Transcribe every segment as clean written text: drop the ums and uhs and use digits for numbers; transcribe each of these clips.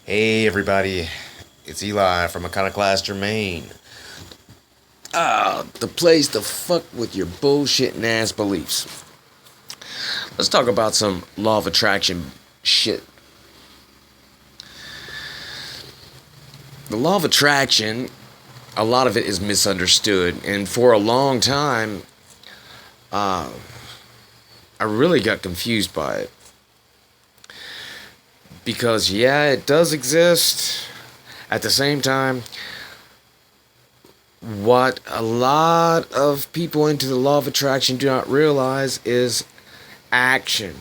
Hey everybody, it's Eli from Iconoclaster, Maine. The place to fuck with your bullshitting ass beliefs. Let's talk about some law of attraction shit. The law of attraction, a lot of it is misunderstood, and for a long time, I really got confused by it. Because, yeah, it does exist. At the same time, what a lot of people into the law of attraction do not realize is action.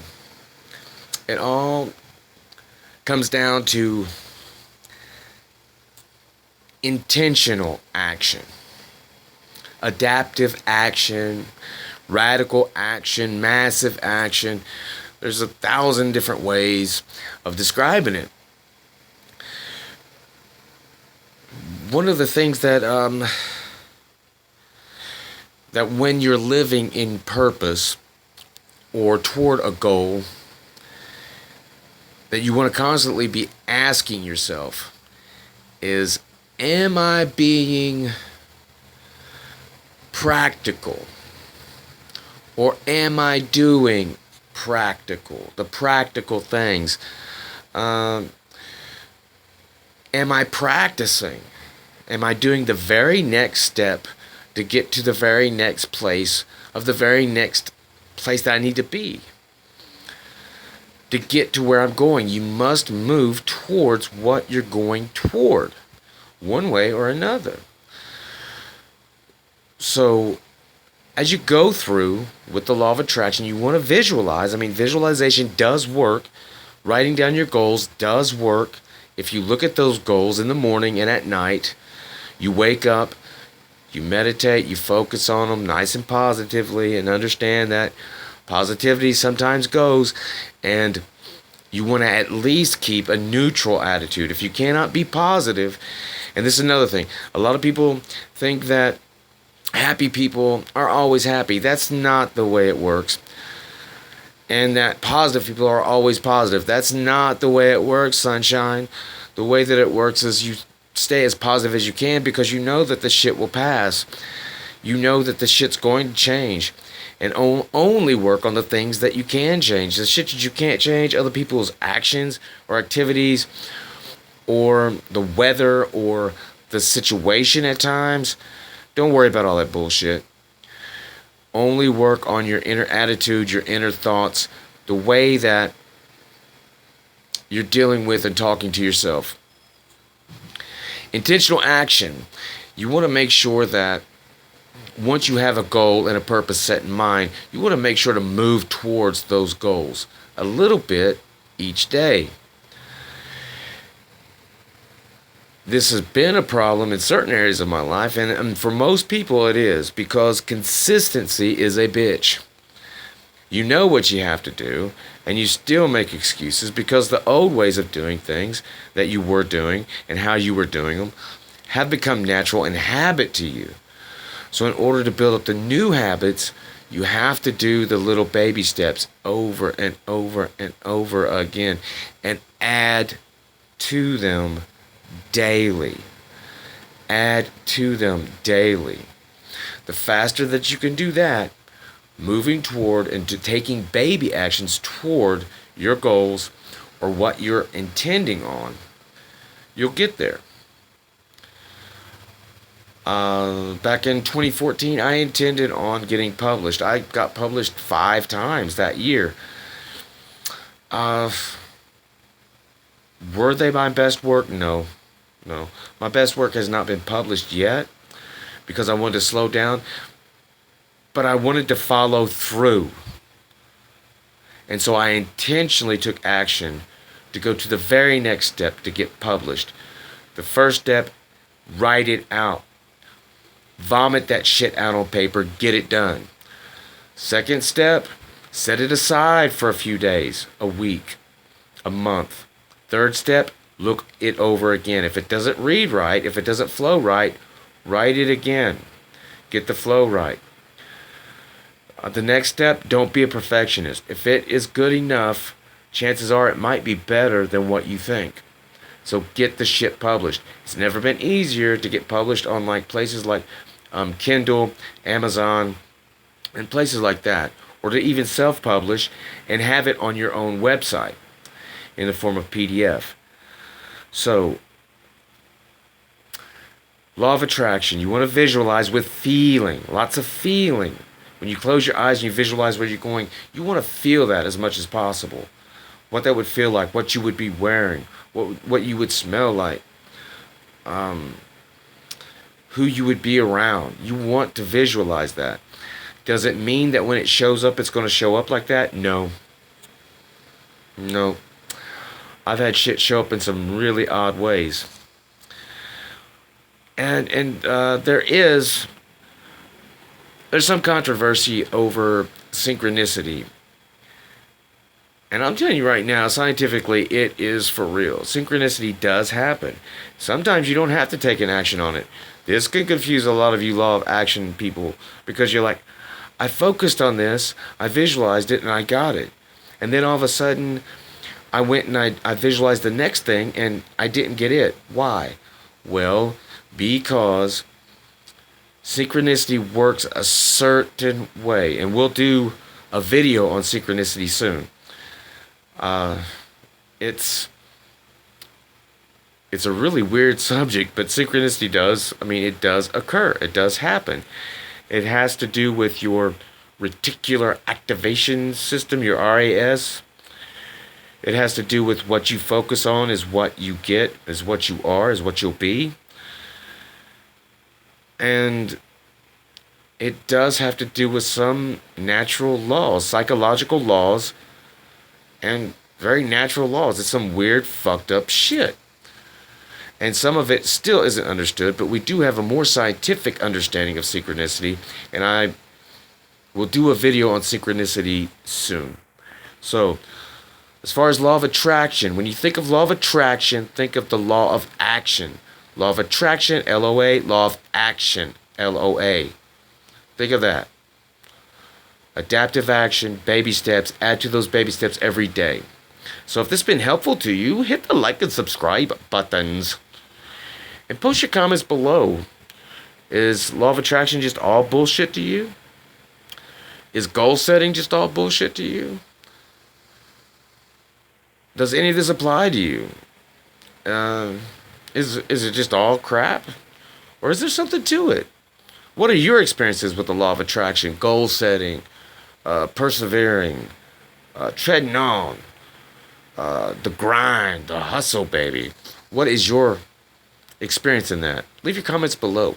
It all comes down to intentional action, adaptive action, radical action, massive action. There's 1,000 different ways of describing it. One of the things that when you're living in purpose or toward a goal, that you want to constantly be asking yourself is, am I being practical? Or am I doing the practical things? Am I practicing? Am I doing the very next step to get to the very next place of the very next place that I need to be? To get to where I'm going, you must move towards what you're going toward, one way or another. So, as you go through with the law of attraction, you want to visualize. Visualization does work. Writing down your goals does work. If you look at those goals in the morning and at night, you wake up, you meditate, you focus on them nice and positively, and understand that positivity sometimes goes, and you want to at least keep a neutral attitude. If you cannot be positive, and this is another thing, a lot of people think that happy people are always happy. That's not the way it works. And that positive people are always positive. That's not the way it works, sunshine. The way that it works is you stay as positive as you can because you know that the shit will pass. You know that the shit's going to change. And only work on the things that you can change. The shit that you can't change, other people's actions or activities, or the weather, or the situation at times, don't worry about all that bullshit. Only work on your inner attitude, your inner thoughts, the way that you're dealing with and talking to yourself. Intentional action. You want to make sure that once you have a goal and a purpose set in mind, you want to make sure to move towards those goals a little bit each day. This has been a problem in certain areas of my life, and for most people it is, because consistency is a bitch. You know what you have to do, and you still make excuses because the old ways of doing things that you were doing and how you were doing them have become natural and habit to you. So in order to build up the new habits, you have to do the little baby steps over and over and over again and add to them daily. Add to them daily. The faster that you can do that, moving toward and to taking baby actions toward your goals or what you're intending on, you'll get there. Back in 2014, I intended on getting published. I got published 5 times that year. Were they my best work? No. No. My best work has not been published yet because I wanted to slow down, but I wanted to follow through. And so I intentionally took action to go to the very next step to get published. The first step, write it out. Vomit that shit out on paper, get it done. Second step, set it aside for a few days, a week, a month. Third step, look it over again. If it doesn't read right, if it doesn't flow right, write it again. Get the flow right. The next step, don't be a perfectionist. If it is good enough, chances are it might be better than what you think. So get the shit published. It's never been easier to get published on like places like Kindle, Amazon, and places like that, or to even self-publish and have it on your own website in the form of PDF. So, law of attraction, you want to visualize with feeling, lots of feeling. When you close your eyes and you visualize where you're going, you want to feel that as much as possible. What that would feel like, what you would be wearing, what you would smell like, who you would be around. You want to visualize that. Does it mean that when it shows up, it's going to show up like that? No. No. I've had shit show up in some really odd ways. And there's some controversy over synchronicity. And I'm telling you right now, scientifically, it is for real. Synchronicity does happen. Sometimes you don't have to take an action on it. This can confuse a lot of you law of action people because you're like, I focused on this, I visualized it, and I got it. And then all of a sudden, I went and I visualized the next thing, and I didn't get it. Why? Well, because synchronicity works a certain way. And we'll do a video on synchronicity soon. It's a really weird subject, but synchronicity it does occur. It does happen. It has to do with your reticular activation system, your RAS. It has to do with what you focus on is what you get, is what you are, is what you'll be. And it does have to do with some natural laws, psychological laws, and very natural laws. It's some weird, fucked up shit. And some of it still isn't understood, but we do have a more scientific understanding of synchronicity, and I will do a video on synchronicity soon. So, as far as law of attraction, when you think of law of attraction, think of the law of action. Law of attraction, LOA. Law of action, LOA. Think of that. Adaptive action, baby steps. Add to those baby steps every day. So if this has been helpful to you, hit the like and subscribe buttons. And post your comments below. Is law of attraction just all bullshit to you? Is goal setting just all bullshit to you? Does any of this apply to you? Is it just all crap? Or is there something to it? What are your experiences with the law of attraction, goal setting, persevering, treading on, the grind, the hustle, baby? What is your experience in that? Leave your comments below.